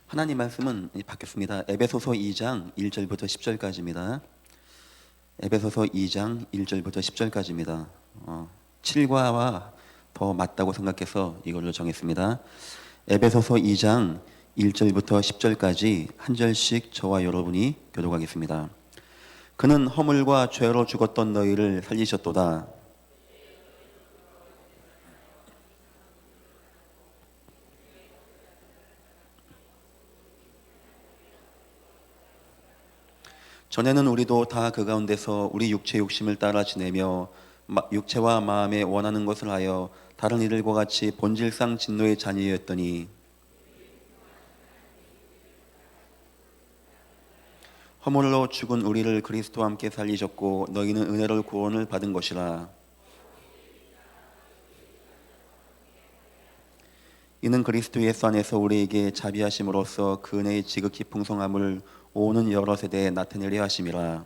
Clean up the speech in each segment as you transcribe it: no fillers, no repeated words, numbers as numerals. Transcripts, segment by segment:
하나님 말씀은 바뀌었습니다. 에베소서 2장 1절부터 10절까지입니다. 에베소서 2장 1절부터 10절까지입니다. 7과와 더 맞다고 생각해서 이걸로 정했습니다. 에베소서 2장 1절부터 10절까지 한 절씩 저와 여러분이 교독하겠습니다. 그는 허물과 죄로 죽었던 너희를 살리셨도다. 전에는 우리도 다 그 가운데서 우리 육체 욕심을 따라 지내며 육체와 마음에 원하는 것을 하여 다른 이들과 같이 본질상 진노의 자녀였더니 허물로 죽은 우리를 그리스도와 함께 살리셨고 너희는 은혜로 구원을 받은 것이라. 이는 그리스도 예수 안에서 우리에게 자비하심으로써 그 은혜의 지극히 풍성함을 오는 여러 세대에 나타내려 하심이라.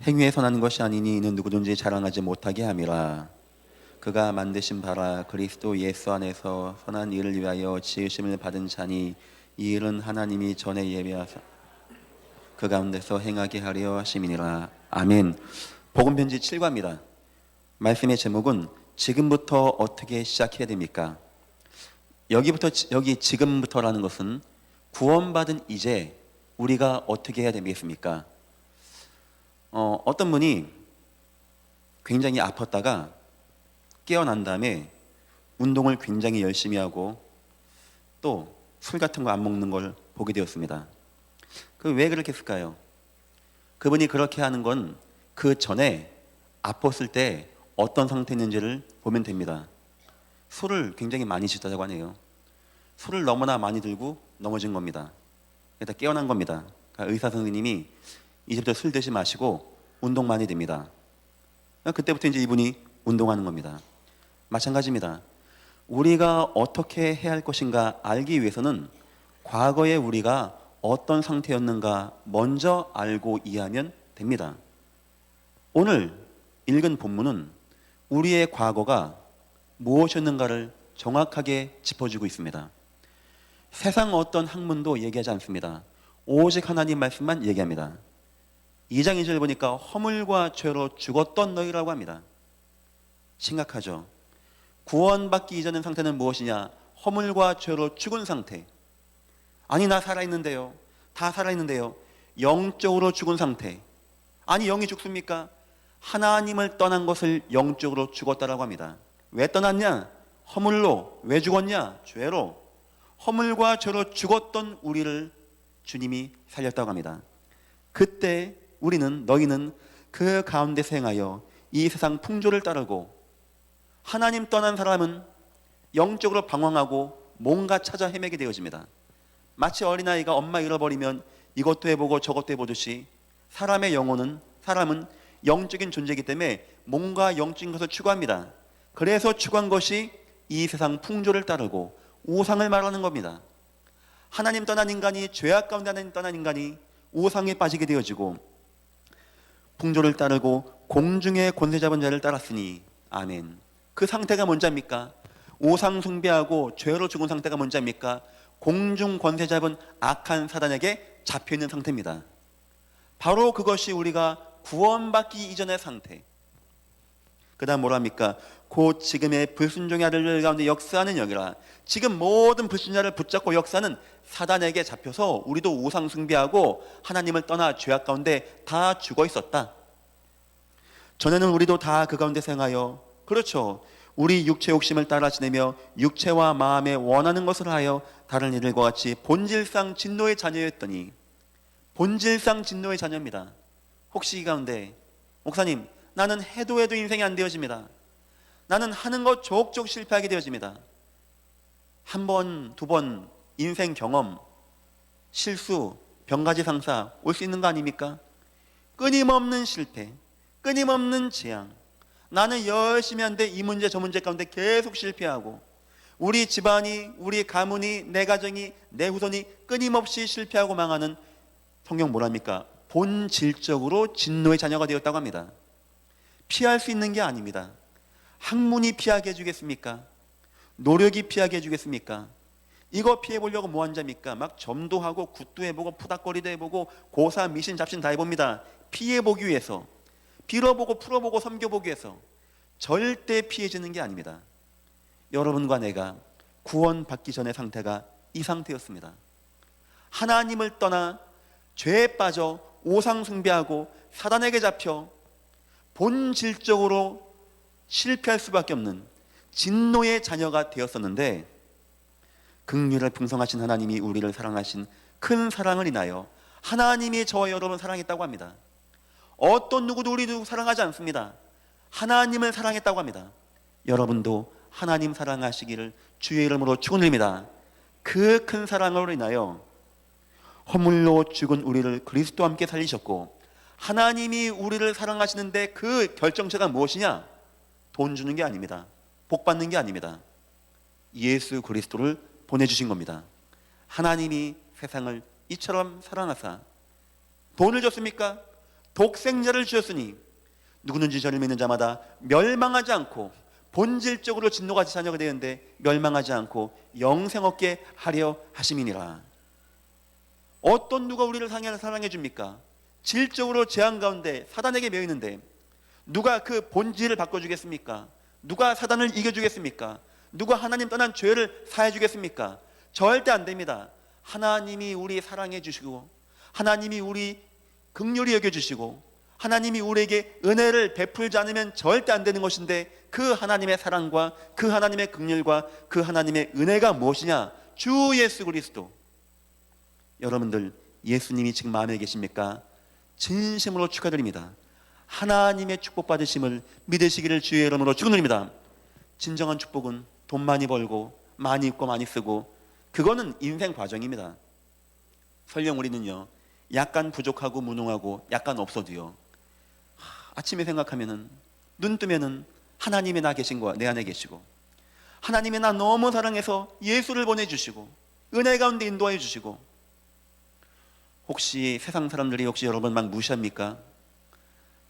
행위에 선한 것이 아니니 이는 누구든지 자랑하지 못하게 함이라. 그가 만드신 바라 그리스도 예수 안에서 선한 일을 위하여 지으심을 받은 자니 이 일은 하나님이 전에 예비하사 그 가운데서 행하게 하려 하심이니라. 아멘. 복음편지 7과입니다. 말씀의 제목은 지금부터 어떻게 시작해야 됩니까? 여기 지금부터라는 것은 구원받은 이제 우리가 어떻게 해야 되겠습니까? 어떤 분이 굉장히 아팠다가 깨어난 다음에 운동을 굉장히 열심히 하고 또 술 같은 거 안 먹는 걸 보게 되었습니다. 왜 그렇게 했을까요? 그분이 그렇게 하는 건 그 전에 아팠을 때 어떤 상태였는지를 보면 됩니다. 술을 굉장히 많이 드셨다고 하네요. 술을 너무나 많이 들고 넘어진 겁니다. 그러니까 깨어난 겁니다. 그러니까 의사 선생님이 이제부터 술 드시 마시고 운동 많이 됩니다. 그때부터 이제 이분이 운동하는 겁니다. 마찬가지입니다. 우리가 어떻게 해야 할 것인가 알기 위해서는 과거에 우리가 어떤 상태였는가 먼저 알고 이해하면 됩니다. 오늘 읽은 본문은 우리의 과거가 무엇이었는가를 정확하게 짚어주고 있습니다. 세상 어떤 학문도 얘기하지 않습니다. 오직 하나님 말씀만 얘기합니다. 2장 2절 보니까 허물과 죄로 죽었던 너희라고 합니다. 심각하죠. 구원받기 이전의 상태는 무엇이냐? 허물과 죄로 죽은 상태. 아니 나 살아있는데요. 다 살아있는데요. 영적으로 죽은 상태. 아니 영이 죽습니까? 하나님을 떠난 것을 영적으로 죽었다라고 합니다. 왜 떠났냐? 허물로. 왜 죽었냐? 죄로. 허물과 죄로 죽었던 우리를 주님이 살렸다고 합니다. 그때 너희는 그 가운데서 행하여 이 세상 풍조를 따르고 하나님 떠난 사람은 영적으로 방황하고 뭔가 찾아 헤매게 되어집니다. 마치 어린아이가 엄마 잃어버리면 이것도 해보고 저것도 해보듯이 사람은 영적인 존재이기 때문에 뭔가 영적인 것을 추구합니다. 그래서 추구한 것이 이 세상 풍조를 따르고 우상을 말하는 겁니다. 하나님 떠난 인간이, 죄악 가운데 하나님 떠난 인간이 우상에 빠지게 되어지고 풍조를 따르고 공중의 권세 잡은 자를 따랐으니 아멘. 그 상태가 뭔지 압니까? 우상 숭배하고 죄로 죽은 상태가 뭔지 압니까? 공중 권세 잡은 악한 사단에게 잡혀있는 상태입니다. 바로 그것이 우리가 구원받기 이전의 상태. 그 다음 뭐랍니까? 곧 지금의 불순종의 아들들 가운데 역사하는 영이라. 지금 모든 불순자를 붙잡고 역사하는 사단에게 잡혀서 우리도 우상 숭배하고 하나님을 떠나 죄악 가운데 다 죽어 있었다. 전에는 우리도 다 그 가운데 행하여, 그렇죠, 우리 육체 욕심을 따라 지내며 육체와 마음에 원하는 것을 하여 다른 이들과 같이 본질상 진노의 자녀였더니. 본질상 진노의 자녀입니다. 혹시 이 가운데 목사님 나는 해도 인생이 안 되어집니다. 나는 하는 것 족족 실패하게 되어집니다. 한 번, 두 번 인생 경험, 실수, 병가지상사 올 수 있는 거 아닙니까? 끊임없는 실패, 끊임없는 재앙. 나는 열심히 하는데 이 문제 저 문제 가운데 계속 실패하고 우리 집안이, 우리 가문이, 내 가정이, 내 후손이 끊임없이 실패하고 망하는, 성경 뭐랍니까? 본질적으로 진노의 자녀가 되었다고 합니다. 피할 수 있는 게 아닙니다. 학문이 피하게 해주겠습니까? 노력이 피하게 해주겠습니까? 이거 피해보려고 뭐 한답니까? 막 점도 하고 굿도 해보고 푸닥거리도 해보고 고사 미신 잡신 다 해봅니다. 피해보기 위해서, 빌어보고 풀어보고 섬겨보기 위해서. 절대 피해지는 게 아닙니다. 여러분과 내가 구원받기 전의 상태가 이 상태였습니다. 하나님을 떠나 죄에 빠져 오상 숭배하고 사단에게 잡혀 본질적으로 실패할 수밖에 없는 진노의 자녀가 되었었는데, 긍휼을 풍성하신 하나님이 우리를 사랑하신 큰 사랑을 인하여 하나님이 저와 여러분 사랑했다고 합니다. 어떤 누구도 우리도 사랑하지 않습니다. 하나님을 사랑했다고 합니다. 여러분도 하나님 사랑하시기를 주의 이름으로 축원드립니다. 그 큰 사랑으로 인하여 허물로 죽은 우리를 그리스도와 함께 살리셨고, 하나님이 우리를 사랑하시는데 그 결정체가 무엇이냐? 돈 주는 게 아닙니다. 복 받는 게 아닙니다. 예수 그리스도를 보내주신 겁니다. 하나님이 세상을 이처럼 사랑하사 돈을 줬습니까? 독생자를 주셨으니 누구든지 저를 믿는 자마다 멸망하지 않고, 본질적으로 진노가 자녀가 되는데 멸망하지 않고 영생 얻게 하려 하심이니라. 어떤 누가 우리를 사랑해 줍니까? 질적으로 재앙 가운데 사단에게 매여 있는데 누가 그 본질을 바꿔주겠습니까? 누가 사단을 이겨주겠습니까? 누가 하나님 떠난 죄를 사해 주겠습니까? 절대 안 됩니다. 하나님이 우리 사랑해 주시고, 하나님이 우리 긍휼히 여겨주시고, 하나님이 우리에게 은혜를 베풀지 않으면 절대 안 되는 것인데, 그 하나님의 사랑과 그 하나님의 긍휼과 그 하나님의 은혜가 무엇이냐? 주 예수 그리스도. 여러분들 예수님이 지금 마음에 계십니까? 진심으로 축하드립니다. 하나님의 축복 받으심을 믿으시기를 주의 이름으로 축원드립니다. 진정한 축복은 돈 많이 벌고 많이 입고 많이 쓰고, 그거는 인생 과정입니다. 설령 우리는요, 약간 부족하고 무능하고 약간 없어도요, 아침에 생각하면은, 눈 뜨면은 하나님이 나 계신 거야. 내 안에 계시고, 하나님이 나 너무 사랑해서 예수를 보내주시고 은혜 가운데 인도하여 주시고. 혹시 세상 사람들이 혹시 여러분 막 무시합니까?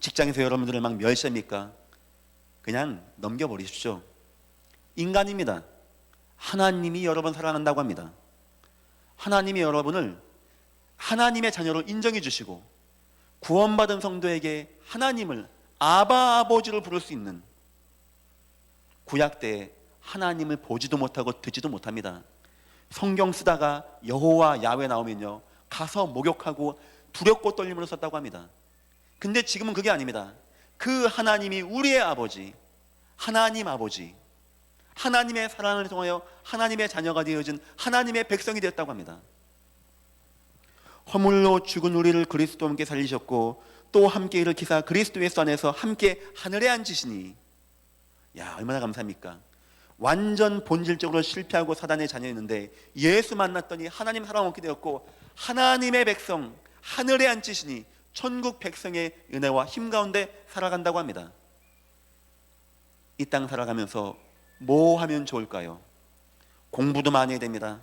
직장에서 여러분들을 막 멸시합니까? 그냥 넘겨버리십시오. 인간입니다. 하나님이 여러분 사랑한다고 합니다. 하나님이 여러분을 하나님의 자녀로 인정해 주시고, 구원받은 성도에게 하나님을 아바 아버지로 부를 수 있는, 구약 때 하나님을 보지도 못하고 듣지도 못합니다. 성경 쓰다가 여호와 야훼 나오면요, 가서 목욕하고 두렵고 떨림으로 썼다고 합니다. 근데 지금은 그게 아닙니다. 그 하나님이 우리의 아버지, 하나님 아버지, 하나님의 사랑을 통하여 하나님의 자녀가 되어진 하나님의 백성이 되었다고 합니다. 허물로 죽은 우리를 그리스도와 함께 살리셨고, 또 함께 일으키사 그리스도 예수 안에서 함께 하늘에 앉으시니. 야, 얼마나 감사합니까? 완전 본질적으로 실패하고 사단의 자녀였는데 예수 만났더니 하나님 사랑 얻게 되었고, 하나님의 백성, 하늘에 앉으시니 천국 백성의 은혜와 힘 가운데 살아간다고 합니다. 이 땅 살아가면서 뭐 하면 좋을까요? 공부도 많이 해야 됩니다.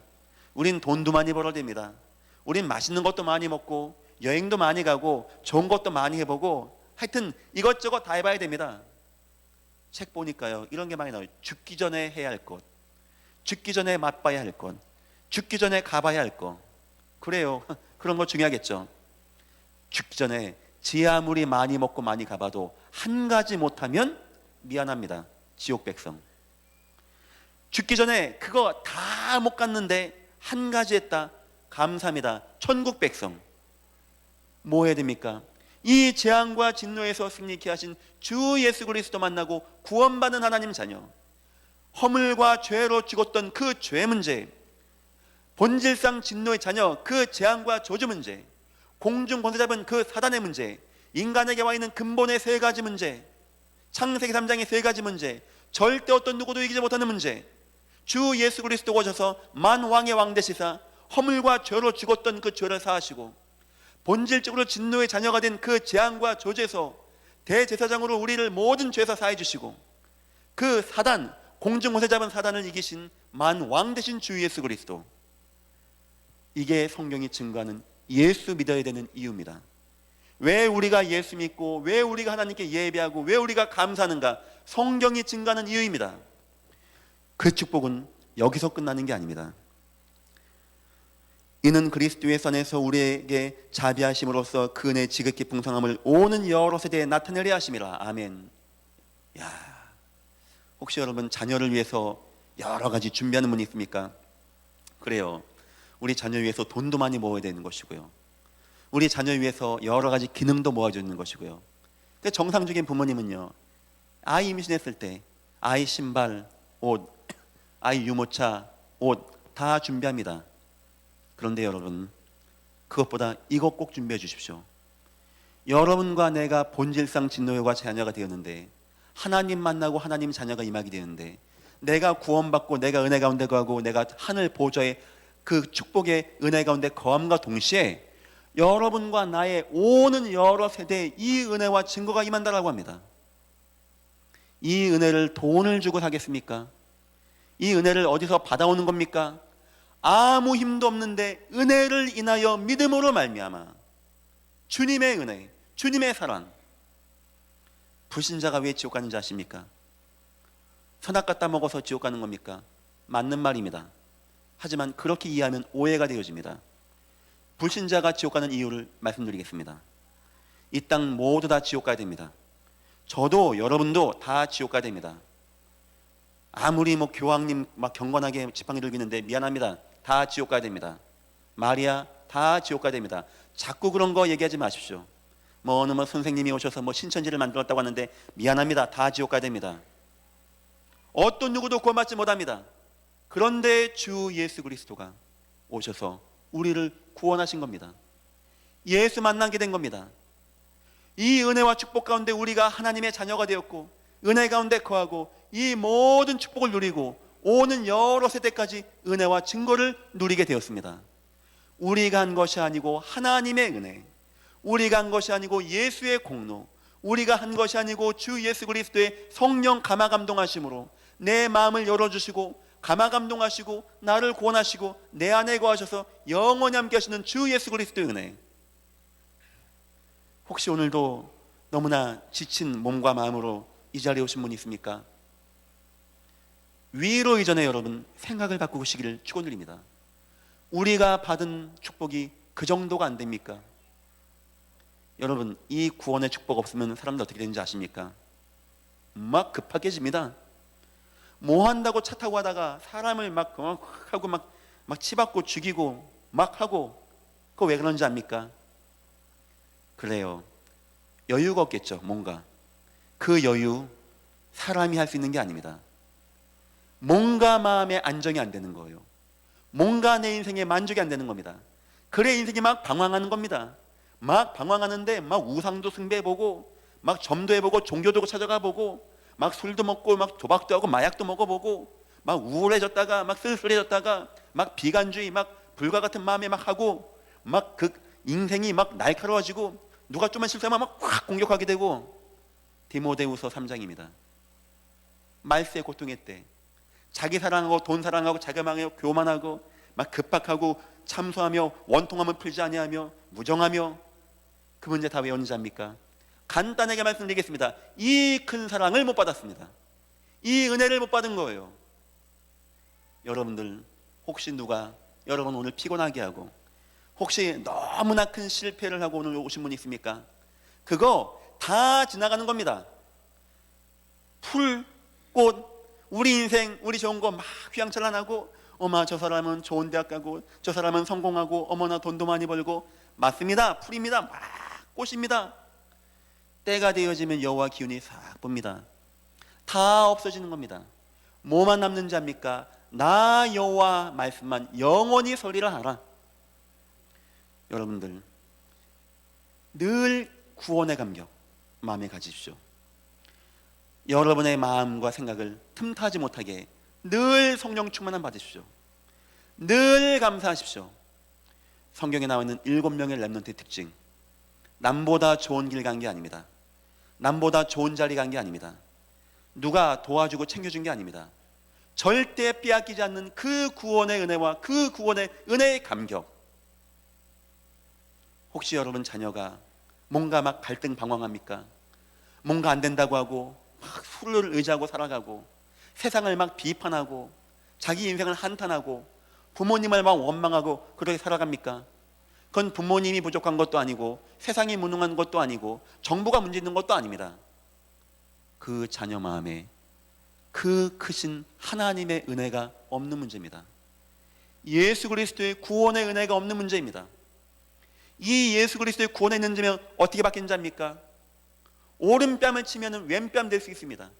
우린 돈도 많이 벌어야 됩니다. 우린 맛있는 것도 많이 먹고 여행도 많이 가고 좋은 것도 많이 해보고, 하여튼 이것저것 다 해봐야 됩니다. 책 보니까요, 이런 게 많이 나와요. 죽기 전에 해야 할 것, 죽기 전에 맛봐야 할 것, 죽기 전에 가봐야 할 것. 그래요. 그런 거 중요하겠죠. 죽기 전에 지 아무리 많이 먹고 많이 가봐도 한 가지 못하면 미안합니다. 지옥 백성. 죽기 전에 그거 다 못 갔는데 한 가지 했다. 감사합니다. 천국 백성. 뭐 해야 됩니까? 이 재앙과 진노에서 승리케 하신 주 예수 그리스도 만나고 구원받는 하나님 자녀, 허물과 죄로 죽었던 그 죄 문제, 본질상 진노의 자녀 그 재앙과 저주 문제, 공중 권세 잡은 그 사단의 문제, 인간에게 와 있는 근본의 세 가지 문제, 창세기 3장의 세 가지 문제, 절대 어떤 누구도 이기지 못하는 문제, 주 예수 그리스도가 오셔서 만왕의 왕 되시사 허물과 죄로 죽었던 그 죄를 사하시고, 본질적으로 진노의 자녀가 된 그 재앙과 저주에서 대제사장으로 우리를 모든 죄에서 사해 주시고, 그 사단, 공중 권세 잡은 사단을 이기신 만왕 되신 주 예수 그리스도. 이게 성경이 증거하는 예수 믿어야 되는 이유입니다. 왜 우리가 예수 믿고 왜 우리가 하나님께 예배하고 왜 우리가 감사하는가? 성경이 증거하는 이유입니다. 그 축복은 여기서 끝나는 게 아닙니다. 이는 그리스도의 선에서 우리에게 자비하심으로써 그 은혜의 지극히 풍성함을 오는 여러 세대에 나타내려 하심이라. 아멘. 야, 혹시 여러분 자녀를 위해서 여러 가지 준비하는 분이 있습니까? 그래요. 우리 자녀 위해서 돈도 많이 모아야 되는 것이고요. 우리 자녀 위해서 여러 가지 기능도 모아줘야 되는 것이고요. 근데 정상적인 부모님은요, 아이 임신했을 때 아이 신발, 옷, 아이 유모차, 옷 다 준비합니다. 그런데 여러분, 그것보다 이것 꼭 준비해 주십시오. 여러분과 내가 본질상 진노여가 자녀가 되었는데, 하나님 만나고 하나님 자녀가 임하게 되는데, 내가 구원받고 내가 은혜 가운데 거하고 내가 하늘 보좌의 그 축복의 은혜 가운데 거함과 동시에 여러분과 나의 오는 여러 세대에 이 은혜와 증거가 임한다라고 합니다. 이 은혜를 돈을 주고 사겠습니까? 이 은혜를 어디서 받아오는 겁니까? 아무 힘도 없는데 은혜를 인하여 믿음으로 말미암아 주님의 은혜, 주님의 사랑. 불신자가 왜 지옥 가는지 아십니까? 선악 갖다 먹어서 지옥 가는 겁니까? 맞는 말입니다. 하지만 그렇게 이해하면 오해가 되어집니다. 불신자가 지옥 가는 이유를 말씀드리겠습니다. 이 땅 모두 다 지옥 가야 됩니다. 저도 여러분도 다 지옥 가야 됩니다. 아무리 교황님 막 경건하게 지팡이를 비는데 미안합니다. 다 지옥 가야 됩니다. 마리아 다 지옥 가야 됩니다. 자꾸 그런 거 얘기하지 마십시오. 어느 선생님이 오셔서 신천지를 만들었다고 하는데 미안합니다. 다 지옥 가야 됩니다. 어떤 누구도 구원받지 못합니다. 그런데 주 예수 그리스도가 오셔서 우리를 구원하신 겁니다. 예수 만나게 된 겁니다. 이 은혜와 축복 가운데 우리가 하나님의 자녀가 되었고 은혜 가운데 거하고 이 모든 축복을 누리고 오는 여러 세대까지 은혜와 증거를 누리게 되었습니다. 우리가 한 것이 아니고 하나님의 은혜, 우리가 한 것이 아니고 예수의 공로, 우리가 한 것이 아니고 주 예수 그리스도의 성령 감화 감동하심으로 내 마음을 열어주시고 감화 감동하시고 나를 구원하시고 내 안에 거하셔서 영원히 함께 하시는 주 예수 그리스도의 은혜. 혹시 오늘도 너무나 지친 몸과 마음으로 이 자리에 오신 분이 있습니까? 위로 이전에 여러분 생각을 바꾸시기를 축원드립니다. 우리가 받은 축복이 그 정도가 안 됩니까? 여러분, 이 구원의 축복 없으면 사람들 어떻게 되는지 아십니까? 막 급하게집니다. 뭐 한다고 차 타고 가다가 사람을 막 하고 막 치받고 죽이고 막 하고, 그거 왜 그런지 압니까? 그래요, 여유가 없겠죠. 뭔가 그 여유 사람이 할 수 있는 게 아닙니다. 뭔가 마음에 안정이 안 되는 거예요. 뭔가 내 인생에 만족이 안 되는 겁니다. 그래 인생이 막 방황하는 겁니다. 막 방황하는데 막 우상도 숭배해보고 막 점도 해보고 종교도 찾아가 보고 막 술도 먹고 막 도박도 하고 마약도 먹어보고 막 우울해졌다가 막 쓸쓸해졌다가 막 비관주의 막 불과 같은 마음에 막 하고 막 그 인생이 막 날카로워지고 누가 좀만 실수하면 막 확 공격하게 되고. 디모데후서 3장입니다. 말세의 고통의 때 자기 사랑하고 돈 사랑하고 자기만하고 교만하고 막 급박하고 참소하며 원통함을 풀지 아니하며 무정하며 그 문제 다 왜 오는지 압니까? 간단하게 말씀드리겠습니다. 이 큰 사랑을 못 받았습니다. 이 은혜를 못 받은 거예요. 여러분들 혹시 누가 여러분 오늘 피곤하게 하고 혹시 너무나 큰 실패를 하고 오늘 오신 분이 있습니까? 그거 다 지나가는 겁니다. 풀, 꽃, 우리 인생 우리 좋은 거 막 휘황찬란하고 어마 저 사람은 좋은 대학 가고 저 사람은 성공하고 어머나 돈도 많이 벌고 맞습니다. 풀입니다. 막 꽃입니다. 때가 되어지면 여호와 기운이 싹 붑니다. 다 없어지는 겁니다. 뭐만 남는지 압니까? 나 여호와 말씀만 영원히 서리라 하라. 여러분들 늘 구원의 감격 마음에 가지십시오. 여러분의 마음과 생각을 틈타지 못하게 늘 성령 충만함 받으십시오. 늘 감사하십시오. 성경에 나와 있는 7명의 렘넌트의 특징, 남보다 좋은 길 간 게 아닙니다. 남보다 좋은 자리 간 게 아닙니다. 누가 도와주고 챙겨준 게 아닙니다. 절대 빼앗기지 않는 그 구원의 은혜와 그 구원의 은혜의 감격. 혹시 여러분 자녀가 뭔가 막 갈등 방황합니까? 뭔가 안 된다고 하고 막 술을 의지하고 살아가고 세상을 막 비판하고 자기 인생을 한탄하고 부모님을 막 원망하고 그렇게 살아갑니까? 그건 부모님이 부족한 것도 아니고 세상이 무능한 것도 아니고 정부가 문제 있는 것도 아닙니다. 그 자녀 마음에 그 크신 하나님의 은혜가 없는 문제입니다. 예수 그리스도의 구원의 은혜가 없는 문제입니다. 이 예수 그리스도의 구원의 문제면 어떻게 바뀐 자입니까? 오른뺨을 치면 왼뺨 될 수 있습니다.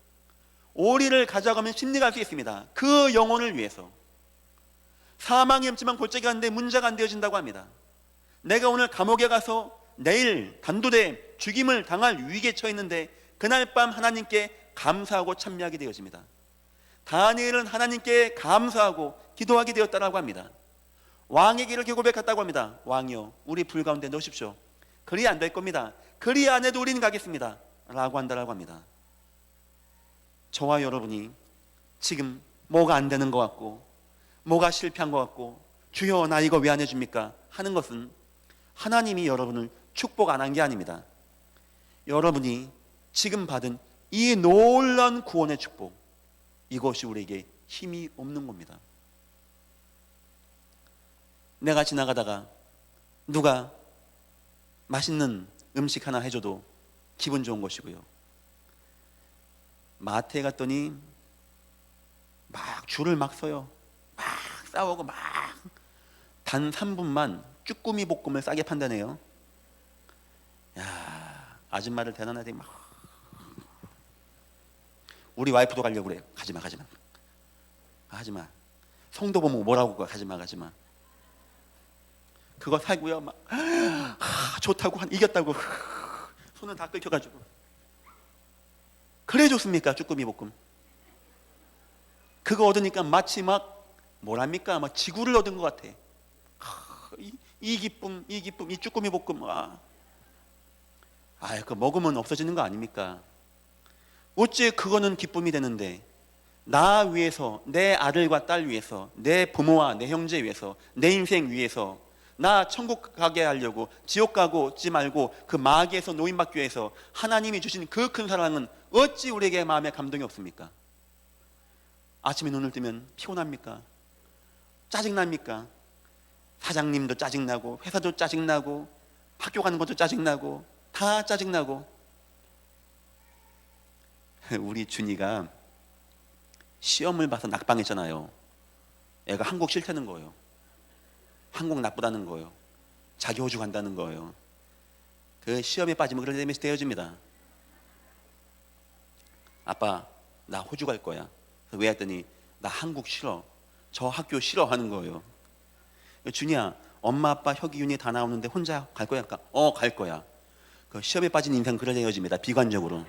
오리를 가져가면 심리가 할 수 있습니다. 그 영혼을 위해서. 사망이 없지만 골짜기 가는데 문제가 안 되어진다고 합니다. 내가 오늘 감옥에 가서 내일 단두대 죽임을 당할 위기에 처했는데 그날 밤 하나님께 감사하고 찬미하게 되어집니다. 다니엘은 하나님께 감사하고 기도하게 되었다라고 합니다. 왕에게 이렇게 고백했다고 합니다. 왕이여, 우리 불 가운데 넣으십시오. 그리 안 될 겁니다. 그리 안 해도 우리는 가겠습니다 라고 한다라고 합니다. 저와 여러분이 지금 뭐가 안 되는 것 같고 뭐가 실패한 것 같고 주여 나 이거 왜 안 해줍니까 하는 것은 하나님이 여러분을 축복 안 한 게 아닙니다. 여러분이 지금 받은 이 놀라운 구원의 축복, 이것이 우리에게 힘이 없는 겁니다. 내가 지나가다가 누가 맛있는 음식 하나 해줘도 기분 좋은 것이고요. 마트에 갔더니 막 줄을 막 서요. 막 싸우고 막 단 3분만 쭈꾸미 볶음을 싸게 판다네요. 야, 아줌마를 대단하게 막. 우리 와이프도 가려고 그래요. 가지마 하지마. 성도 보면 뭐라고 가지마. 그거 사고요. 막 좋다고 이겼다고 손을 다 긁혀가지고. 그래 좋습니까? 쭈꾸미 볶음. 그거 얻으니까 마치 막 뭐랍니까? 막 지구를 얻은 것 같아. 이 기쁨, 이 쭈꾸미 볶음. 그거 먹으면 없어지는 거 아닙니까? 어째 그거는 기쁨이 되는데 나 위해서, 내 아들과 딸 위해서, 내 부모와 내 형제 위해서, 내 인생 위해서 나 천국 가게 하려고 지옥 가지 말고 그 마귀에서 노임받기 위해서 하나님이 주신 그 큰 사랑은 어찌 우리에게 마음에 감동이 없습니까? 아침에 눈을 뜨면 피곤합니까? 짜증납니까? 사장님도 짜증나고 회사도 짜증나고 학교 가는 것도 짜증나고 다 짜증나고. 우리 준이가 시험을 봐서 낙방했잖아요. 애가 한국 싫다는 거예요. 한국 나쁘다는 거예요. 자기 호주 간다는 거예요. 그 시험에 빠지면 그런 데면서 되어집니다. 아빠 나 호주 갈 거야. 왜 했더니 나 한국 싫어. 저 학교 싫어 하는 거예요. 준이야, 엄마 아빠 혁이 윤이 다 나오는데 혼자 갈 거야? 갈 거야. 그 시험에 빠진 인생 그런 헤어집니다. 비관적으로.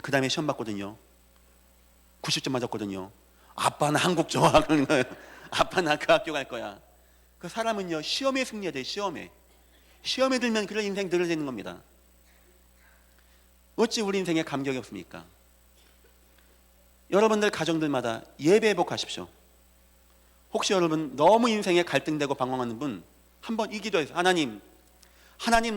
그 다음에 시험 봤거든요. 90점 맞았거든요. 아빠 나 한국 좋아 그러는 거예요. 아빠 나 그 학교 갈 거야. 그 사람은요 시험에 승리해야 돼. 시험에 들면 그런 인생 들어야 되는 겁니다. 어찌 우리 인생에 감격이 없습니까? 여러분들 가정들마다 예배 회복하십시오. 혹시 여러분 너무 인생에 갈등되고 방황하는 분 한번 이 기도해서 하나님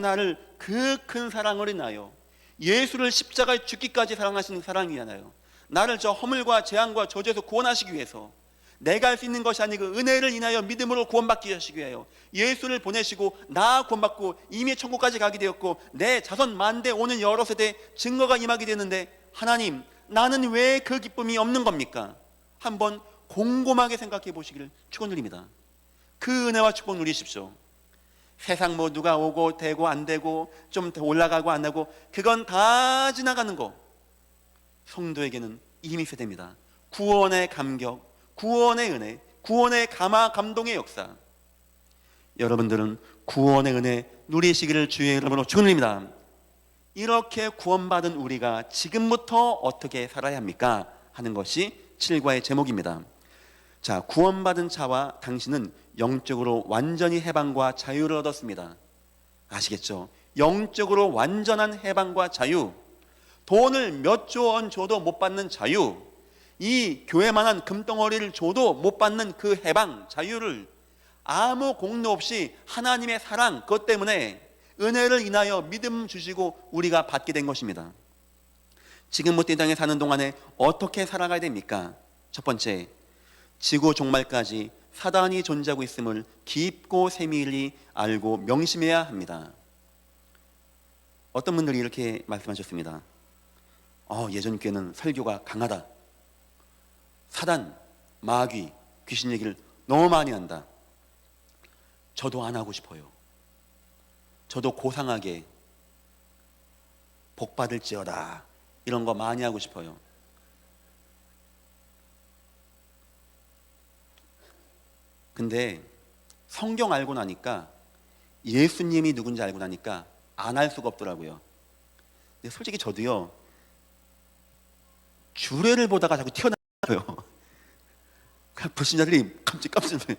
나를 그 큰 사랑을 인하여 예수를 십자가에 죽기까지 사랑하시는 사랑이잖아요. 나를 저 허물과 재앙과 저주에서 구원하시기 위해서 내가 할 수 있는 것이 아니고 은혜를 인하여 믿음으로 구원받게 하시기 위하여 예수를 보내시고 나 구원받고 이미 천국까지 가게 되었고 내 자손 만대 오는 여러 세대 증거가 임하게 되는데 하나님 나는 왜 그 기쁨이 없는 겁니까? 한번 곰곰하게 생각해 보시기를 축원드립니다. 그 은혜와 축복 누리십시오. 세상 뭐 누가 오고 되고 안 되고 좀 올라가고 안 하고 그건 다 지나가는 거. 성도에게는 힘이 있어야 됩니다. 구원의 감격, 구원의 은혜, 구원의 감동의 역사. 여러분들은 구원의 은혜 누리시기를 주의 이름으로 축원드립니다. 이렇게 구원받은 우리가 지금부터 어떻게 살아야 합니까? 하는 것이 7과의 제목입니다. 자, 구원받은 자와 당신은 영적으로 완전히 해방과 자유를 얻었습니다. 아시겠죠? 영적으로 완전한 해방과 자유, 돈을 몇 조 원 줘도 못 받는 자유, 이 교회만한 금덩어리를 줘도 못 받는 그 해방, 자유를 아무 공로 없이 하나님의 사랑, 그것 때문에 은혜를 인하여 믿음 주시고 우리가 받게 된 것입니다. 지금부터 이 땅에 사는 동안에 어떻게 살아가야 됩니까? 첫 번째, 지구 종말까지 사단이 존재하고 있음을 깊고 세밀히 알고 명심해야 합니다. 어떤 분들이 이렇게 말씀하셨습니다. 예전 교회는 설교가 강하다. 사단, 마귀, 귀신 얘기를 너무 많이 한다. 저도 안 하고 싶어요. 저도 고상하게 복 받을지어다 이런 거 많이 하고 싶어요. 근데 성경 알고 나니까, 예수님이 누군지 알고 나니까 안 할 수가 없더라고요. 근데 솔직히 저도요, 주례를 보다가 자꾸 튀어나와요. 불신자들이 깜짝 놀라요.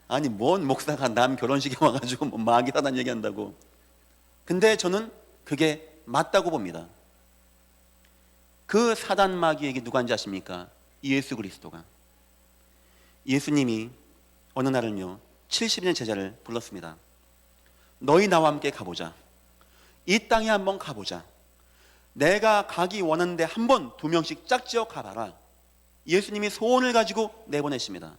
아니 뭔 목사가 남 결혼식에 와가지고 뭐 마귀 사단 얘기한다고. 근데 저는 그게 맞다고 봅니다. 그 사단 마귀에게 누가 한지 아십니까? 예수 그리스도가. 예수님이 어느 날은요 70년 제자를 불렀습니다. 너희 나와 함께 가보자. 이 땅에 한번 가보자. 내가 가기 원하는데 한번 2명씩 짝지어 가봐라. 예수님이 소원을 가지고 내보내십니다.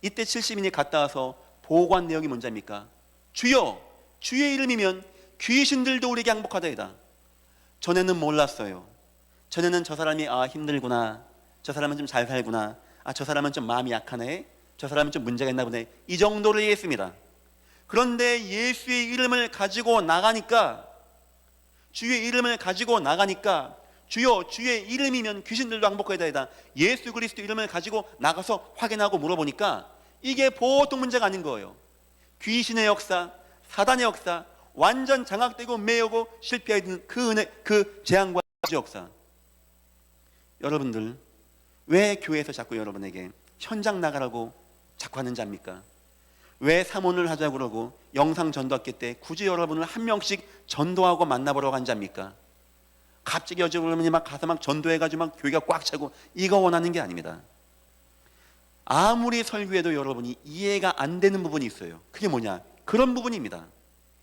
이때 70인이 갔다 와서 보고한 내용이 뭔지 압니까? 주여, 주의 이름이면 귀신들도 우리에게 항복하다이다. 전에는 몰랐어요. 전에는 저 사람이 힘들구나, 저 사람은 좀 잘 살구나, 저 사람은 좀 마음이 약하네, 저 사람은 좀 문제가 있나 보네, 이 정도를 이해했습니다. 그런데 예수의 이름을 가지고 나가니까, 주의 이름을 가지고 나가니까, 주여 주의 이름이면 귀신들도 항복하다이다. 예수 그리스도 이름을 가지고 나가서 확인하고 물어보니까 이게 보통 문제가 아닌 거예요. 귀신의 역사, 사단의 역사, 완전 장악되고 매우고 실패하게 되는 그 은혜, 그 재앙과 역사. 여러분들 왜 교회에서 자꾸 여러분에게 현장 나가라고 자꾸 하는지 압니까? 왜 사모를 하자고 그러고 영상 전도학교 때 굳이 여러분을 한 명씩 전도하고 만나보라고 하는지 압니까? 갑자기 여러분이 막 가서 막 전도해가지고 막 교회가 꽉 차고 이거 원하는 게 아닙니다. 아무리 설교해도 여러분이 이해가 안 되는 부분이 있어요. 그게 뭐냐? 그런 부분입니다.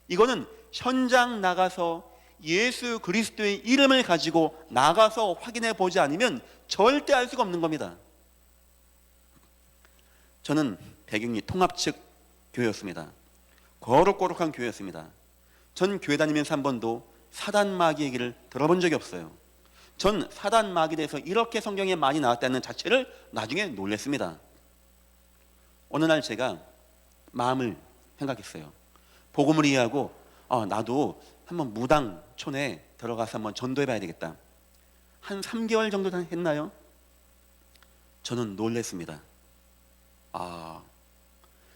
이거는 현장 나가서 예수 그리스도의 이름을 가지고 나가서 확인해 보지 않으면 절대 알 수가 없는 겁니다. 저는 배경이 통합 측 교회였습니다. 거룩거룩한 교회였습니다. 전 교회 다니면서 한 번도 사단 마귀 얘기를 들어본 적이 없어요. 전 사단 마귀에 대해서 이렇게 성경에 많이 나왔다는 자체를 나중에 놀랐습니다. 어느 날 제가 마음을 생각했어요. 복음을 이해하고 나도 한번 무당촌에 들어가서 한번 전도해봐야 되겠다. 한 3개월 정도 했나요? 저는 놀랐습니다.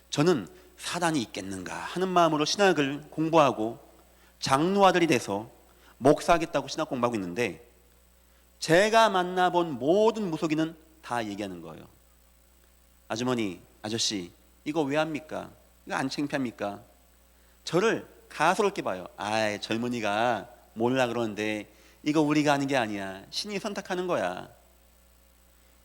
저는 사단이 있겠는가 하는 마음으로 신학을 공부하고 장로 아들이 돼서 목사하겠다고 신학 공부하고 있는데, 제가 만나본 모든 무속인은 다 얘기하는 거예요. 아주머니, 아저씨, 이거 왜 합니까? 이거 안 창피합니까? 저를 가소롭게 봐요. 젊은이가 몰라 그러는데 이거 우리가 하는 게 아니야. 신이 선택하는 거야.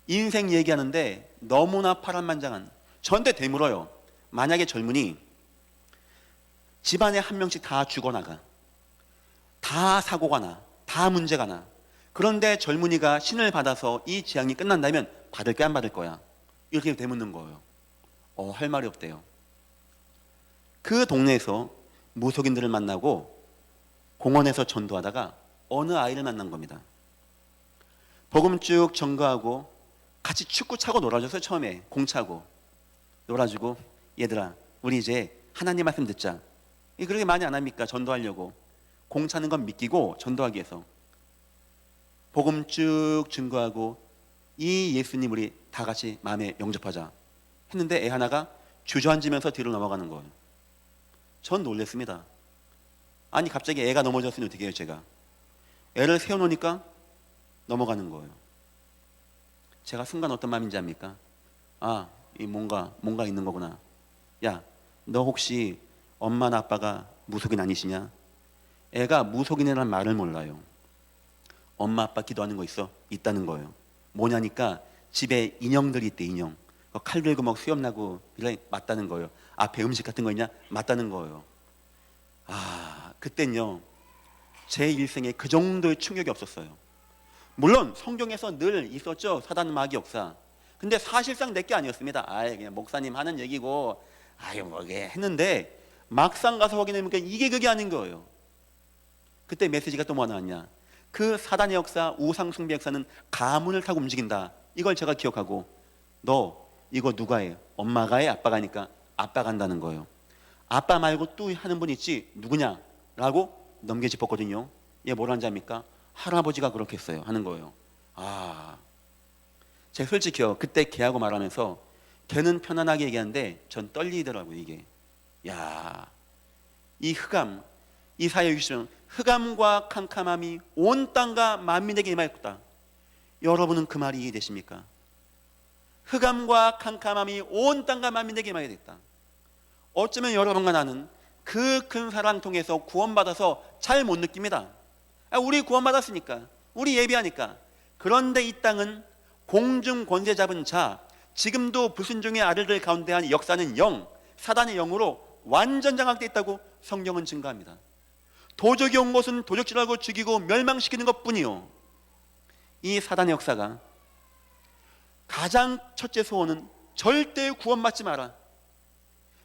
인생 얘기하는데 너무나 파란만장한, 저한테 되물어요. 만약에 젊은이 집안에 한 명씩 다 죽어나가, 다 사고가 나, 다 문제가 나. 그런데 젊은이가 신을 받아서 이 재앙이 끝난다면 받을 게 안 받을 거야. 이렇게 되묻는 거예요. 할 말이 없대요. 그 동네에서 무속인들을 만나고 공원에서 전도하다가 어느 아이를 만난 겁니다. 복음 쭉 전가하고 같이 축구 차고 놀아줘서 처음에 공 차고 놀아주고, 얘들아 우리 이제 하나님 말씀 듣자. 그렇게 많이 안 합니까? 전도하려고. 공 차는 건 믿기고 전도하기 위해서. 복음 쭉 증거하고 이 예수님 우리 다 같이 마음에 영접하자 했는데 애 하나가 주저앉으면서 뒤로 넘어가는 거예요. 전 놀랐습니다. 아니 갑자기 애가 넘어졌으니 어떻게 해요? 제가 애를 세워놓으니까 넘어가는 거예요. 제가 순간 어떤 마음인지 압니까? 이 뭔가 있는 거구나. 야, 너 혹시 엄마나 아빠가 무속인 아니시냐? 애가 무속인이라는 말을 몰라요. 엄마 아빠 기도하는 거 있어? 있다는 거예요. 뭐냐니까 집에 인형들이 있대. 인형. 칼 들고 막 수염 나고 맞다는 거예요. 앞에 음식 같은 거 있냐? 맞다는 거예요. 그땐요 제 일생에 그 정도의 충격이 없었어요. 물론 성경에서 늘 있었죠, 사단 마귀 역사. 근데 사실상 내 게 아니었습니다. 그냥 목사님 하는 얘기고 뭐게 했는데 막상 가서 확인해보니까 이게 그게 아닌 거예요. 그때 메시지가 또 뭐 나왔냐, 그 사단의 역사, 우상 숭배 역사는 가문을 타고 움직인다. 이걸 제가 기억하고, 너 이거 누가 해? 엄마가 해? 아빠가 하니까 아빠가 한다는 거예요. 아빠 말고 또 하는 분 있지, 누구냐? 라고 넘겨짚었거든요. 얘 뭐라는지 압니까? 할아버지가 그렇게 했어요 하는 거예요. 제가 솔직히요 그때 걔하고 말하면서 걔는 편안하게 얘기하는데 전 떨리더라고요. 이게 이 흑암, 이 사회 유시는 흑암과 캄캄함이 온 땅과 만민에게 임하였다. 여러분은 그 말이 이해되십니까? 흑암과 캄캄함이 온 땅과 만민에게 임하게 됐다. 어쩌면 여러분과 나는 그 큰 사랑 통해서 구원받아서 잘 못 느낍니다. 우리 구원받았으니까, 우리 예비하니까. 그런데 이 땅은 공중 권세 잡은 자, 지금도 불순종의 아들들 가운데 한 역사는 영, 사단의 영으로 완전 장악되어 있다고 성경은 증거합니다. 도적이 온 것은 도적질하고 죽이고 멸망시키는 것뿐이요, 이 사단의 역사가 가장 첫째 소원은 절대 구원받지 마라,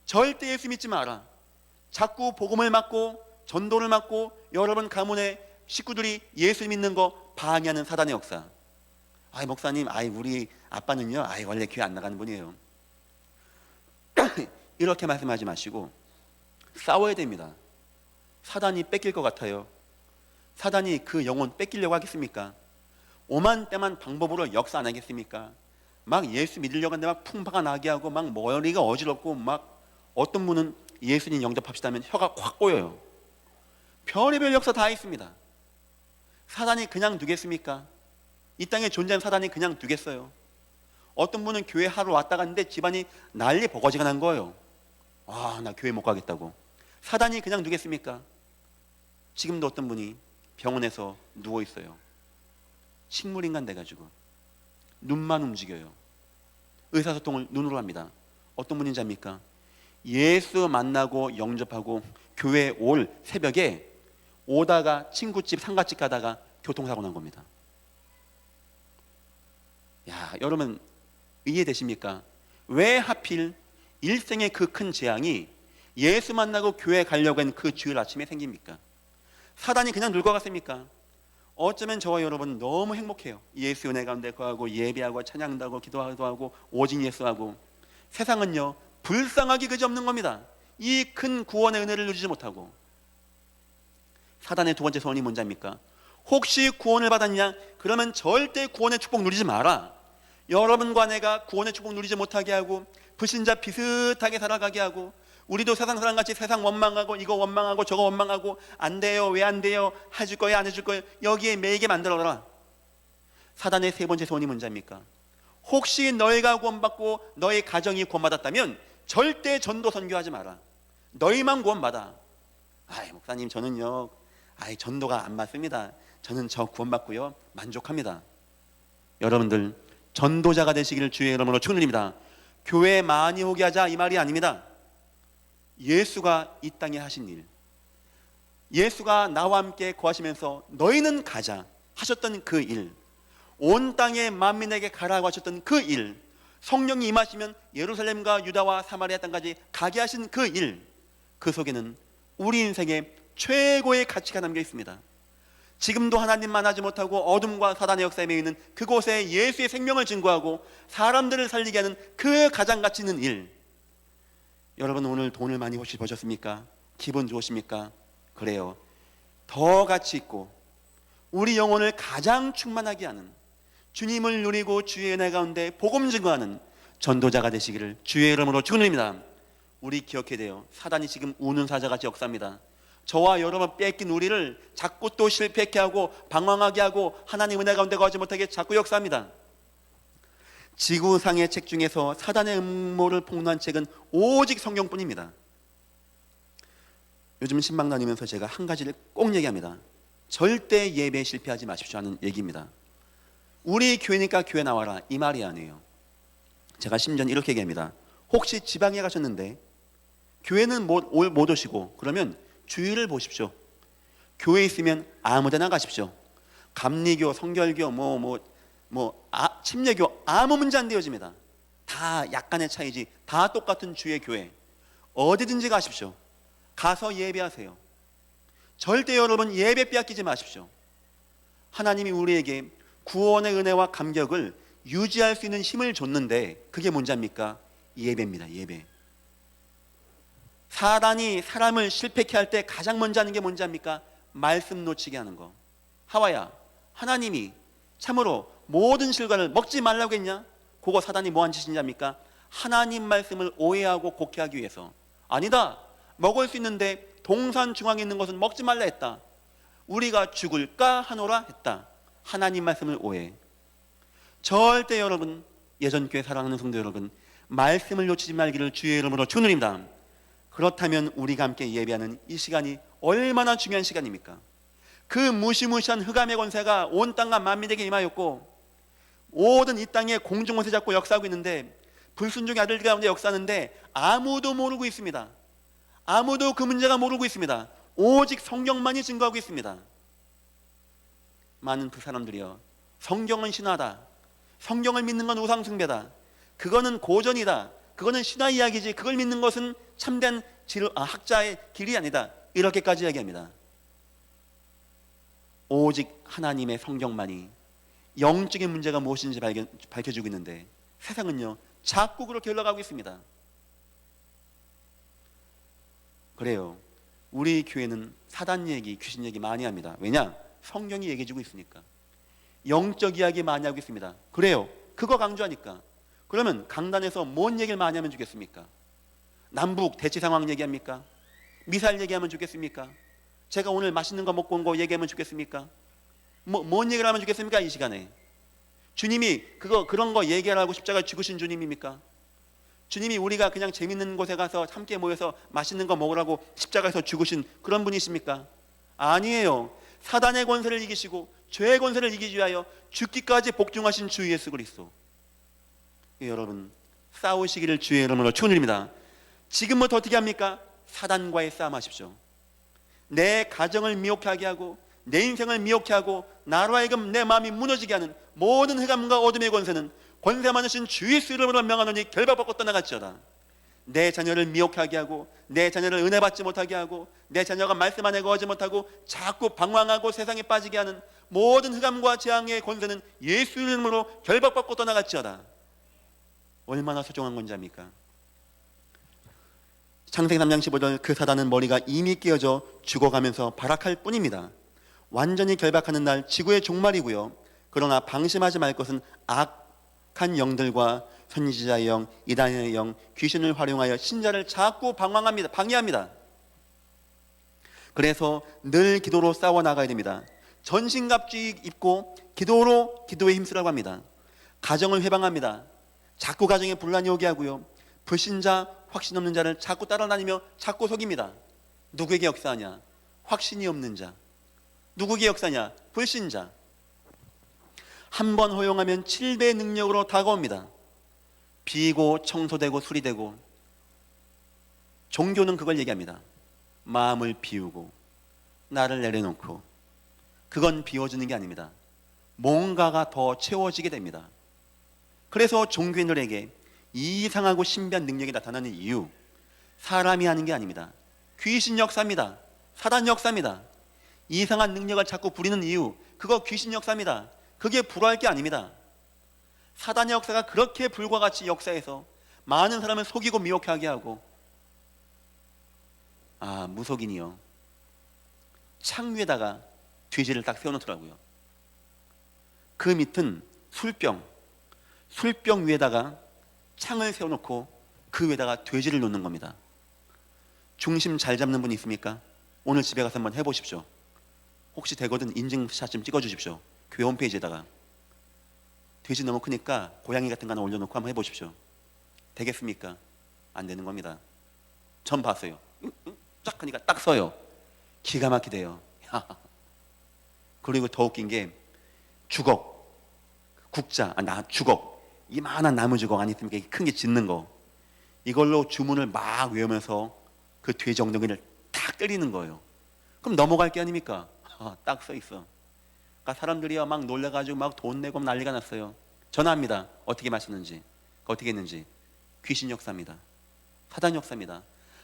절대 예수 믿지 마라. 자꾸 복음을 막고 전도를 막고 여러분 가문의 식구들이 예수 믿는 거 방해하는 사단의 역사. 목사님, 우리 아빠는요 원래 교회 안 나가는 분이에요. 이렇게 말씀하지 마시고 싸워야 됩니다. 사단이 뺏길 것 같아요. 사단이 그 영혼 뺏기려고 하겠습니까? 오만 때만 방법으로 역사 안 하겠습니까? 막 예수 믿으려고 하는데 막 풍파가 나게 하고 막 머리가 어지럽고, 막 어떤 분은 예수님 영접합시다 하면 혀가 확 꼬여요. 별의별 역사 다 있습니다. 사단이 그냥 두겠습니까? 이 땅에 존재하는 사단이 그냥 두겠어요? 어떤 분은 교회 하러 왔다 갔는데 집안이 난리 버거지가 난 거예요. 나 교회 못 가겠다고. 사단이 그냥 두겠습니까? 지금도 어떤 분이 병원에서 누워 있어요. 식물인간 돼가지고 눈만 움직여요. 의사소통을 눈으로 합니다. 어떤 분인지 압니까? 예수 만나고 영접하고 교회에 올 새벽에 오다가 친구집 상가집 가다가 교통사고 난 겁니다. 여러분 이해되십니까? 왜 하필 일생의 그 큰 재앙이 예수 만나고 교회 가려고 한 그 주일 아침에 생깁니까? 사단이 그냥 늙어갔습니까? 어쩌면 저와 여러분 너무 행복해요. 예수 은혜 가운데 거하고 예배하고 찬양도 하고 기도도 하고 오직 예수하고. 세상은요 불쌍하기 그지없는 겁니다. 이 큰 구원의 은혜를 누리지 못하고. 사단의 두 번째 소원이 뭔지 압니까? 혹시 구원을 받았냐? 그러면 절대 구원의 축복 누리지 마라. 여러분과 내가 구원의 축복 누리지 못하게 하고 불신자 비슷하게 살아가게 하고, 우리도 세상 사람같이 세상 원망하고 이거 원망하고 저거 원망하고 안 돼요, 왜 안 돼요, 해줄 거예요, 안 해줄 거예요, 여기에 매이게 만들어라. 사단의 세 번째 소원이 뭔지 압니까? 혹시 너희가 구원받고 너희 가정이 구원받았다면 절대 전도 선교하지 마라. 너희만 구원받아. 목사님 저는요 전도가 안 맞습니다. 저는 저 구원받고요 만족합니다. 여러분들 전도자가 되시기를 주의 이름으로 축원드립니다. 교회 많이 오게 하자 이 말이 아닙니다. 예수가 이 땅에 하신 일, 예수가 나와 함께 거하시면서 너희는 가자 하셨던 그 일, 온 땅의 만민에게 가라고 하셨던 그 일, 성령이 임하시면 예루살렘과 유다와 사마리아 땅까지 가게 하신 그 일, 그 속에는 우리 인생의 최고의 가치가 담겨 있습니다. 지금도 하나님 만나지 못하고 어둠과 사단의 역사에 매이는 그곳에 예수의 생명을 증거하고 사람들을 살리게 하는 그 가장 가치 있는 일. 여러분 오늘 돈을 많이 혹시 버셨습니까? 기분 좋으십니까? 그래요. 더 가치 있고 우리 영혼을 가장 충만하게 하는, 주님을 누리고 주의 은혜 가운데 복음 증거하는 전도자가 되시기를 주의 이름으로 축원드립니다. 우리 기억해야 돼요. 사단이 지금 우는 사자같이 역사합니다. 저와 여러분 뺏긴 우리를 자꾸 또 실패하게 하고 방황하게 하고 하나님 은혜 가운데 거하지 못하게 자꾸 역사합니다. 지구상의 책 중에서 사단의 음모를 폭로한 책은 오직 성경뿐입니다. 요즘 신방 다니면서 제가 한 가지를 꼭 얘기합니다. 절대 예배에 실패하지 마십시오 하는 얘기입니다. 우리 교회니까 교회 나와라 이 말이 아니에요. 제가 심지어 이렇게 얘기합니다. 혹시 지방에 가셨는데 교회는 못 오시고 그러면 주위를 보십시오. 교회 있으면 아무데나 가십시오. 감리교, 성결교, 침례교 아무 문제 안 되어집니다. 다 약간의 차이지 다 똑같은 주의 교회. 어디든지 가십시오. 가서 예배하세요. 절대 여러분 예배 빼앗기지 마십시오. 하나님이 우리에게 구원의 은혜와 감격을 유지할 수 있는 힘을 줬는데 그게 뭔지 압니까? 예배입니다. 예배. 사단이 사람을 실패케 할 때 가장 먼저 하는 게 뭔지 압니까? 말씀 놓치게 하는 거. 하와야, 하나님이 참으로 모든 실과를 먹지 말라고 했냐? 그거 사단이 뭐한 짓인지 압니까? 하나님 말씀을 오해하고 곡해하기 위해서. 아니다, 먹을 수 있는데 동산 중앙에 있는 것은 먹지 말라 했다. 우리가 죽을까 하노라 했다. 하나님 말씀을 오해. 절대 여러분, 예전교회 사랑하는 성도 여러분, 말씀을 놓치지 말기를 주의 이름으로 축원드립니다. 그렇다면 우리가 함께 예배하는 이 시간이 얼마나 중요한 시간입니까? 그 무시무시한 흑암의 권세가 온 땅과 만민에게 임하였고 모든 이 땅에 공중권세 잡고 역사하고 있는데 불순종의 아들들 가운데 역사하는데 아무도 모르고 있습니다. 아무도 그 문제가 모르고 있습니다. 오직 성경만이 증거하고 있습니다. 많은 그 사람들이요, 성경은 신화다, 성경을 믿는 건 우상숭배다, 그거는 고전이다, 그거는 신화 이야기지, 그걸 믿는 것은 참된 학자의 길이 아니다, 이렇게까지 이야기합니다. 오직 하나님의 성경만이 영적인 문제가 무엇인지 밝혀주고 있는데 세상은요 자꾸 그렇게 흘러가고 있습니다. 그래요, 우리 교회는 사단 얘기, 귀신 얘기 많이 합니다. 왜냐? 성경이 얘기해주고 있으니까. 영적 이야기 많이 하고 있습니다. 그래요, 그거 강조하니까. 그러면 강단에서 뭔 얘기를 많이 하면 좋겠습니까? 남북 대치 상황 얘기합니까? 미사일 얘기하면 좋겠습니까? 제가 오늘 맛있는 거 먹고 온 거 얘기하면 좋겠습니까? 뭔 얘기를 하면 좋겠습니까? 이 시간에 주님이 그런 거 얘기하라고 십자가에 죽으신 주님입니까? 주님이 우리가 그냥 재밌는 곳에 가서 함께 모여서 맛있는 거 먹으라고 십자가에서 죽으신 그런 분이십니까? 아니에요. 사단의 권세를 이기시고 죄의 권세를 이기기 위하여 죽기까지 복종하신 주 예수 그리스도. 여러분, 싸우시기를 주의 이름으로 축원드립니다. 지금부터 어떻게 합니까? 사단과의 싸움하십시오. 내 가정을 미혹하게 하고 내 인생을 미혹해 하고 나로 하여금 내 마음이 무너지게 하는 모든 흑암과 어둠의 권세는 권세 많으신 주 예수 이름으로 명하노니 결박받고 떠나갈지어다. 내 자녀를 미혹하게 하고 내 자녀를 은혜 받지 못하게 하고 내 자녀가 말씀 안에 거하지 못하고 자꾸 방황하고 세상에 빠지게 하는 모든 흑암과 재앙의 권세는 예수 이름으로 결박받고 떠나갈지어다. 얼마나 소중한 건지 압니까? 창세기 3장 15절, 그 사단은 머리가 이미 깨어져 죽어가면서 발악할 뿐입니다. 완전히 결박하는 날 지구의 종말이고요. 그러나 방심하지 말 것은 악한 영들과 선지자의 영, 이단의 영, 귀신을 활용하여 신자를 자꾸 방해합니다. 그래서 늘 기도로 싸워 나가야 됩니다. 전신갑주의 입고 기도에 힘쓰라고 합니다. 가정을 회방합니다. 자꾸 가정에 분란이 오게 하고요. 불신자, 확신 없는 자를 자꾸 따라다니며 자꾸 속입니다. 누구에게 역사하냐? 확신이 없는 자. 누구에게 역사냐? 불신자. 한 번 허용하면 7배의 능력으로 다가옵니다. 비고 청소되고 수리되고. 종교는 그걸 얘기합니다. 마음을 비우고 나를 내려놓고. 그건 비워주는 게 아닙니다. 뭔가가 더 채워지게 됩니다. 그래서 종교인들에게 이상하고 신비한 능력이 나타나는 이유, 사람이 하는 게 아닙니다. 귀신 역사입니다. 사단 역사입니다. 이상한 능력을 자꾸 부리는 이유, 그거 귀신 역사입니다. 그게 불화할 게 아닙니다. 사단의 역사가 그렇게 불과 같이 역사해서 많은 사람을 속이고 미혹하게 하고, 무속인이요, 창 위에다가 돼지를 딱 세워놓더라고요. 그 밑은 술병 위에다가 창을 세워놓고 그 위에다가 돼지를 놓는 겁니다. 중심 잘 잡는 분 있습니까? 오늘 집에 가서 한번 해보십시오. 혹시 되거든 인증샷 좀 찍어주십시오. 교회 홈페이지에다가. 돼지 너무 크니까 고양이 같은 거 하나 올려놓고 한번 해보십시오. 되겠습니까? 안 되는 겁니다. 전 봤어요. 쫙 하니까 딱 서요. 기가 막히대요. 그리고 더 웃긴 게 주걱, 주걱, 이만한 나무 주걱 아니 있습니까? 큰 게 짖는 거. 이걸로 주문을 막 외우면서 그 돼지 엉덩이를 탁 탁 때리는 거예요. 그럼 넘어갈 게 아닙니까? 딱 써 있어. 그러니까 사람들이요 막 놀래가지고 막 돈 내고 난리가 났어요. 전화합니다. 어떻게 마셨는지, 어떻게 했는지. 귀신 역사입니다. 사단 역사입니다.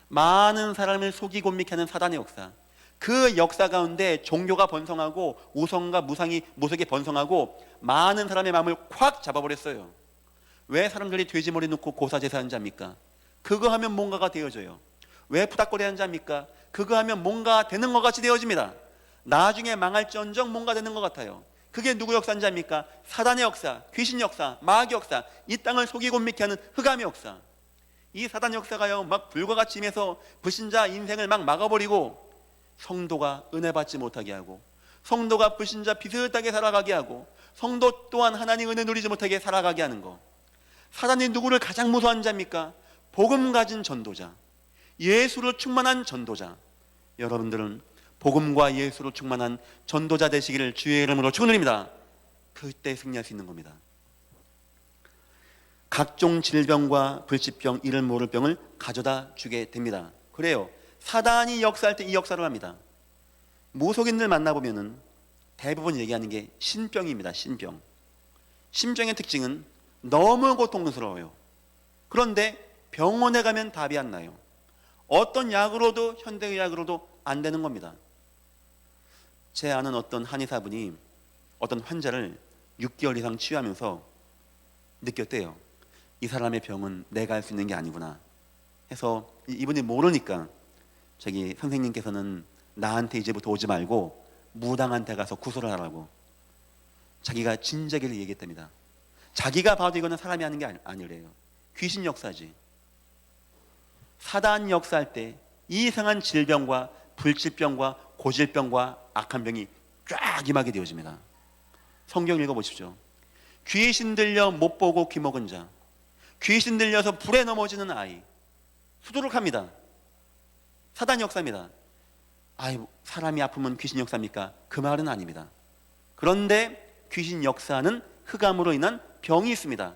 많은 사람을 속이고 믿게 하는 사단의 역사. 그 역사 가운데 종교가 번성하고 우성과 무속이 번성하고 많은 사람의 마음을 콱 잡아버렸어요. 왜 사람들이 돼지머리 놓고 고사제사 하는지 압니까? 그거 하면 뭔가가 되어져요. 왜 푸닥거리 하는지 압니까? 그거 하면 뭔가 되는 것 같이 되어집니다. 나중에 망할지언정 뭔가 되는 것 같아요. 그게 누구 역사인지 압니까? 사단의 역사, 귀신 역사, 마귀 역사, 이 땅을 속이고 믿게 하는 흑암의 역사. 이 사단 역사가요 막 불과 같이 임해서 불신자 인생을 막 막아버리고 성도가 은혜 받지 못하게 하고, 성도가 불신자 비슷하게 살아가게 하고, 성도 또한 하나님 은혜 누리지 못하게 살아가게 하는 거. 사단이 누구를 가장 무서워하는 자입니까? 복음 가진 전도자, 예수로 충만한 전도자. 여러분들은 복음과 예수로 충만한 전도자 되시기를 주의 이름으로 축원드립니다. 그때 승리할 수 있는 겁니다. 각종 질병과 불치병, 이를 모를 병을 가져다 주게 됩니다. 그래요. 사단이 역사할 때 이 역사를 합니다. 무속인들 만나보면은 대부분 얘기하는 게 신병입니다. 신병. 신병의 특징은 너무 고통스러워요. 그런데 병원에 가면 답이 안 나요. 어떤 약으로도, 현대의학으로도 안 되는 겁니다. 제 아는 어떤 한의사분이 어떤 환자를 6개월 이상 치유하면서 느꼈대요. 이 사람의 병은 내가 할 수 있는 게 아니구나 해서, 이분이 모르니까 저기 선생님께서는 나한테 이제부터 오지 말고 무당한테 가서 구슬을 하라고 자기가 진작에 얘기했답니다. 자기가 봐도 이거는 사람이 하는 게 아니래요. 귀신 역사지. 사단 역사할 때 이상한 질병과 불치병과 고질병과 악한 병이 쫙 임하게 되어집니다. 성경 읽어보십시오. 귀신 들려 못 보고 귀 먹은 자, 귀신 들려서 불에 넘어지는 아이, 수두룩합니다. 사단 역사입니다. 사람이 아프면 귀신 역사입니까? 그 말은 아닙니다. 그런데 귀신 역사는 흑암으로 인한 병이 있습니다.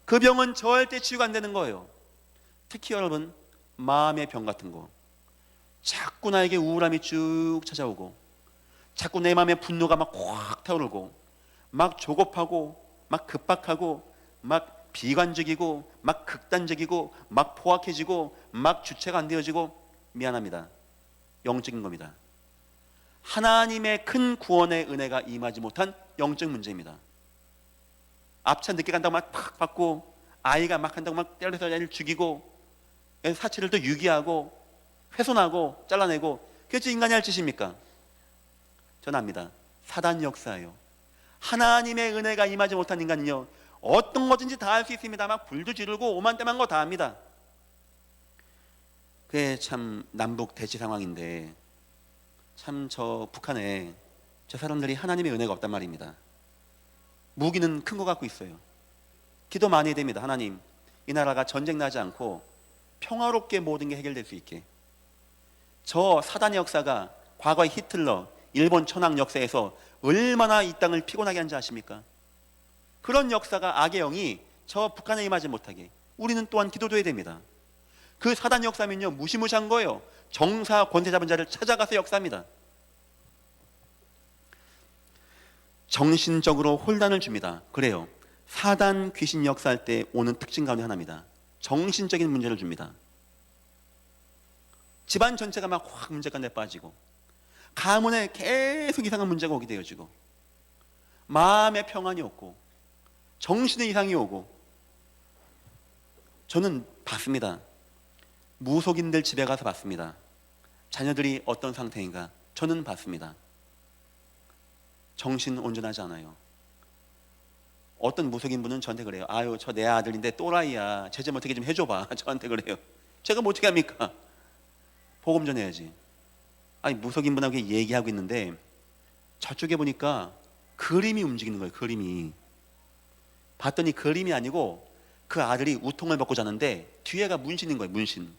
그 병은 절대 치유가 안 되는 거예요. 특히 여러분, 마음의 병 같은 거, 자꾸 나에게 우울함이 쭉 찾아오고, 자꾸 내 마음에 분노가 막 확 타오르고, 막 조급하고, 막 급박하고, 막 비관적이고, 막 극단적이고, 막 포악해지고, 막 주체가 안 되어지고, 미안합니다. 영적인 겁니다. 하나님의 큰 구원의 은혜가 임하지 못한 영적 문제입니다. 앞차 늦게 간다고 막 팍 받고, 아이가 막 한다고 막 때려서 애를 죽이고, 사체를 또 유기하고 훼손하고 잘라내고, 그게 인간이 할 짓입니까? 저는 압니다. 사단 역사예요. 하나님의 은혜가 임하지 못한 인간은요 어떤 거든지 다 할 수 있습니다. 막 불도 지르고 오만때만 거 다 합니다. 그게 참 남북 대치 상황인데, 참 저 북한에 저 사람들이 하나님의 은혜가 없단 말입니다. 무기는 큰 거 갖고 있어요. 기도 많이 해야 됩니다. 하나님, 이 나라가 전쟁 나지 않고 평화롭게 모든 게 해결될 수 있게. 저 사단의 역사가 과거의 히틀러, 일본 천황 역사에서 얼마나 이 땅을 피곤하게 한지 아십니까? 그런 역사가, 악의 영이 저 북한에 임하지 못하게 우리는 또한 기도해야 됩니다. 그 사단 역사면요 무시무시한 거예요. 정사 권세 잡은 자를 찾아가서 역사합니다. 정신적으로 혼란을 줍니다. 그래요. 사단 귀신 역사할 때 오는 특징 가운데 하나입니다. 정신적인 문제를 줍니다. 집안 전체가 막 확 문제 가운데 빠지고, 가문에 계속 이상한 문제가 오게 되어지고, 마음의 평안이 없고, 정신의 이상이 오고. 저는 봤습니다. 무속인들 집에 가서 봤습니다. 자녀들이 어떤 상태인가 저는 봤습니다. 정신 온전하지 않아요. 어떤 무속인 분은 저한테 그래요. 저 내 아들인데 또라이야, 쟤 좀 어떻게 좀 해줘봐. 저한테 그래요. 제가 뭐 어떻게 합니까? 복음 전해야지. 무속인 분하고 얘기하고 있는데 저쪽에 보니까 그림이 움직이는 거예요. 그림이. 봤더니 그림이 아니고 그 아들이 우통을 벗고 자는데 뒤에가 문신인 거예요. 문신.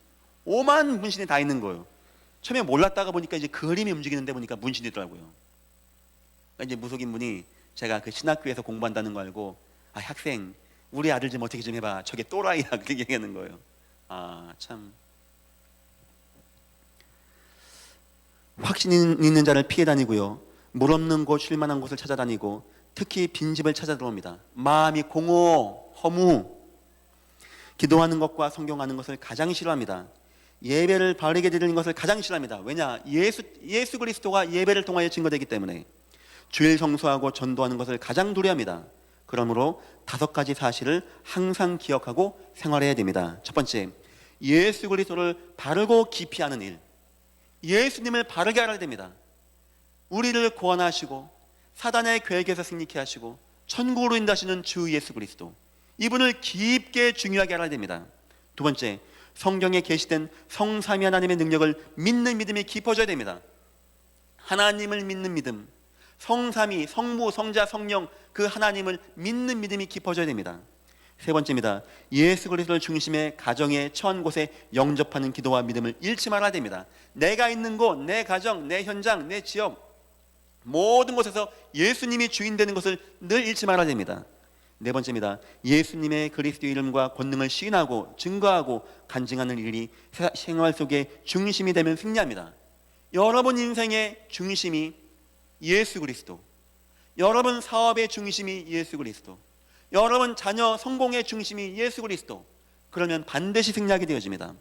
오만 문신이 다 있는 거예요. 처음에 몰랐다가 보니까 이제 그림이 움직이는데 보니까 문신이더라고요. 그러니까 이제 무속인 분이 제가 그 신학교에서 공부한다는 거 알고, 학생, 우리 아들 좀 어떻게 좀 해봐. 저게 또라이야. 그렇게 얘기하는 거예요. 참. 확신 있는 자를 피해 다니고요, 물 없는 곳, 쉴만한 곳을 찾아다니고 특히 빈집을 찾아 들어옵니다. 마음이 공허, 허무, 기도하는 것과 성경하는 것을 가장 싫어합니다. 예배를 바르게 드리는 것을 가장 싫어합니다. 왜냐? 예수 그리스도가 예배를 통하여 증거되기 때문에 주일 성수하고 전도하는 것을 가장 두려워합니다. 그러므로 5가지 사실을 항상 기억하고 생활해야 됩니다. 첫 번째, 예수 그리스도를 바르고 깊이 아는 일. 예수님을 바르게 알아야 됩니다. 우리를 구원하시고 사단의 계획에서 승리케 하시고 천국으로 인도하시는 주 예수 그리스도, 이분을 깊게 중요하게 알아야 됩니다. 두 번째, 성경에 계시된 성삼위 하나님의 능력을 믿는 믿음이 깊어져야 됩니다. 하나님을 믿는 믿음, 성삼위, 성부, 성자, 성령, 그 하나님을 믿는 믿음이 깊어져야 됩니다. 세 번째입니다. 예수 그리스도를 중심에 가정에 처한 곳에 영접하는 기도와 믿음을 잃지 말아야 됩니다. 내가 있는 곳, 내 가정, 내 현장, 내 지역, 모든 곳에서 예수님이 주인 되는 것을 늘 잃지 말아야 됩니다. 네 번째입니다. 예수님의 그리스도 이름과 권능을 시인하고 증거하고 간증하는 일이 생활 속에 중심이 되면 승리합니다. 여러분 인생의 중심이 예수 그리스도, 여러분 사업의 중심이 예수 그리스도, 여러분 자녀 성공의 중심이 예수 그리스도, 그러면 반드시 승리하게 되어집니다.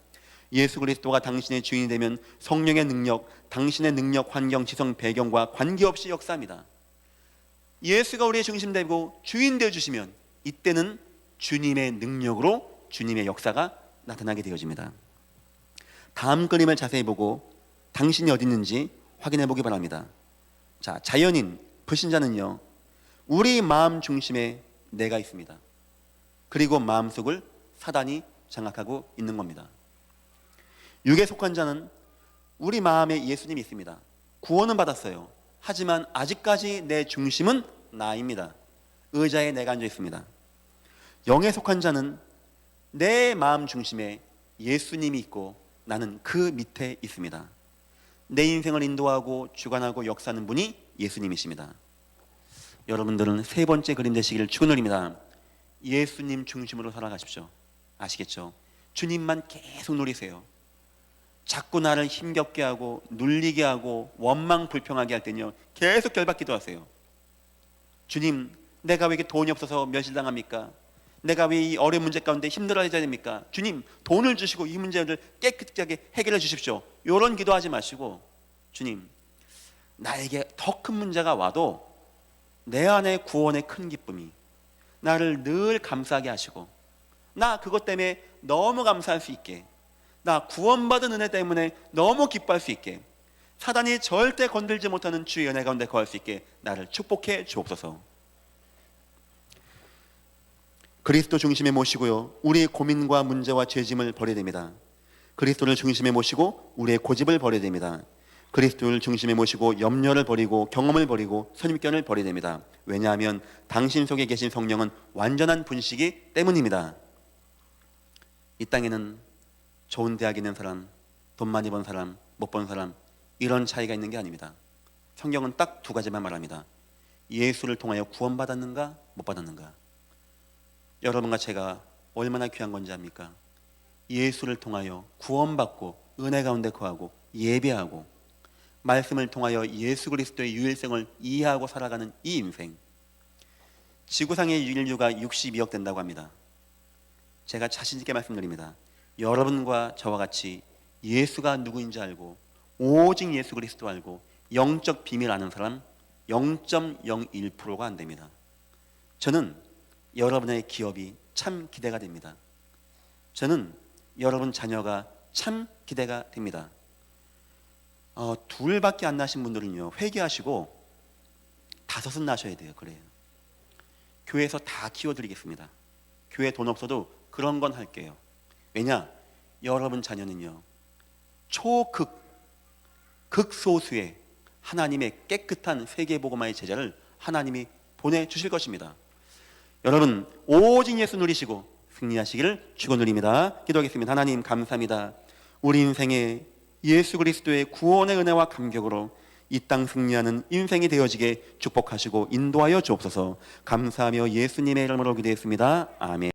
예수 그리스도가 당신의 주인이 되면 성령의 능력, 당신의 능력, 환경, 지성, 배경과 관계없이 역사합니다. 예수가 우리의 중심 되고 주인 되어주시면 이때는 주님의 능력으로 주님의 역사가 나타나게 되어집니다. 다음 그림을 자세히 보고 당신이 어디 있는지 확인해 보기 바랍니다. 자, 자연인, 불신자는요, 우리 마음 중심에 내가 있습니다. 그리고 마음속을 사단이 장악하고 있는 겁니다. 육에 속한 자는 우리 마음에 예수님이 있습니다. 구원은 받았어요. 하지만 아직까지 내 중심은 나입니다. 의자에 내가 앉아 있습니다. 영에 속한 자는 내 마음 중심에 예수님이 있고 나는 그 밑에 있습니다. 내 인생을 인도하고 주관하고 역사하는 분이 예수님이십니다. 여러분들은 세 번째 그림 되시기를 축원드립니다. 예수님 중심으로 살아가십시오. 아시겠죠? 주님만 계속 누리세요. 자꾸 나를 힘겹게 하고 눌리게 하고 원망 불평하게 할 때는요, 계속 결박기도 하세요. 주님, 내가 왜 이렇게 돈이 없어서 멸실당합니까? 내가 왜 이 어려운 문제 가운데 힘들어야 됩니까? 주님, 돈을 주시고 이 문제를 깨끗하게 해결해 주십시오. 이런 기도하지 마시고, 주님, 나에게 더 큰 문제가 와도 내 안에 구원의 큰 기쁨이 나를 늘 감사하게 하시고, 나 그것 때문에 너무 감사할 수 있게, 나 구원받은 은혜 때문에 너무 기뻐할 수 있게, 사단이 절대 건들지 못하는 주의 은혜 가운데 거할 수 있게 나를 축복해 주옵소서. 그리스도 중심에 모시고요, 우리의 고민과 문제와 죄짐을 버려야 됩니다. 그리스도를 중심에 모시고 우리의 고집을 버려야 됩니다. 그리스도를 중심에 모시고 염려를 버리고 경험을 버리고 선입견을 버려야 됩니다. 왜냐하면 당신 속에 계신 성령은 완전한 분이시기 때문입니다. 이 땅에는 좋은 대학에 있는 사람, 돈 많이 번 사람, 못 번 사람, 이런 차이가 있는 게 아닙니다. 성경은 딱 2가지만 말합니다. 예수를 통하여 구원받았는가 못 받았는가. 여러분과 제가 얼마나 귀한 건지 압니까? 예수를 통하여 구원받고 은혜 가운데 거하고 예배하고 말씀을 통하여 예수 그리스도의 유일성을 이해하고 살아가는 이 인생, 지구상의 인류가 62억 된다고 합니다. 제가 자신 있게 말씀드립니다. 여러분과 저와 같이 예수가 누구인지 알고 오직 예수 그리스도 알고 영적 비밀 아는 사람 0.01%가 안 됩니다. 저는 여러분의 기업이 참 기대가 됩니다. 저는 여러분 자녀가 참 기대가 됩니다. 둘밖에 안 나신 분들은요, 회개하시고 5은 나셔야 돼요. 그래요. 교회에서 다 키워드리겠습니다. 교회 돈 없어도 그런 건 할게요. 왜냐? 여러분 자녀는요, 극소수의 하나님의 깨끗한 세계복음화의 제자를 하나님이 보내주실 것입니다. 여러분, 오직 예수 누리시고 승리하시기를 축원드립니다. 기도하겠습니다. 하나님 감사합니다. 우리 인생에 예수 그리스도의 구원의 은혜와 감격으로 이 땅 승리하는 인생이 되어지게 축복하시고 인도하여 주옵소서. 감사하며 예수님의 이름으로 기도했습니다. 아멘.